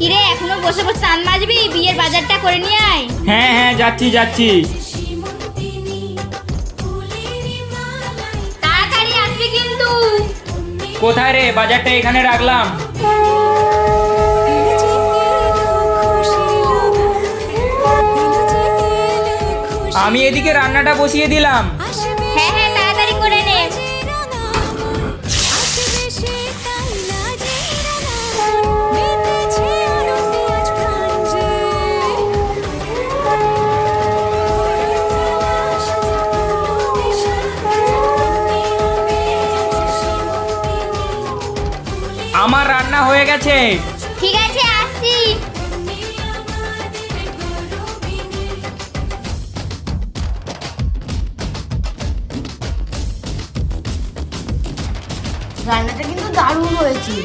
কিরে এখনো বসে বসে চান মাজবি? বিয়ের বাজারটা করে নিয়ে আয়। হ্যাঁ হ্যাঁ, যাচ্ছি যাচ্ছি। তাড়াতাড়ি আসবি কিন্তু। কোথায় রে? বাজারটা এখানে রাখলাম। আমি এদিকে রান্নাটা বসিয়ে দিলাম। হ্যাঁ হ্যাঁ, তাড়াতাড়ি করে নে। আমার রান্না হয়ে গেছে। ঠিক আছে, আসছি। রান্নাটা কিন্তু দারুণ হয়েছে।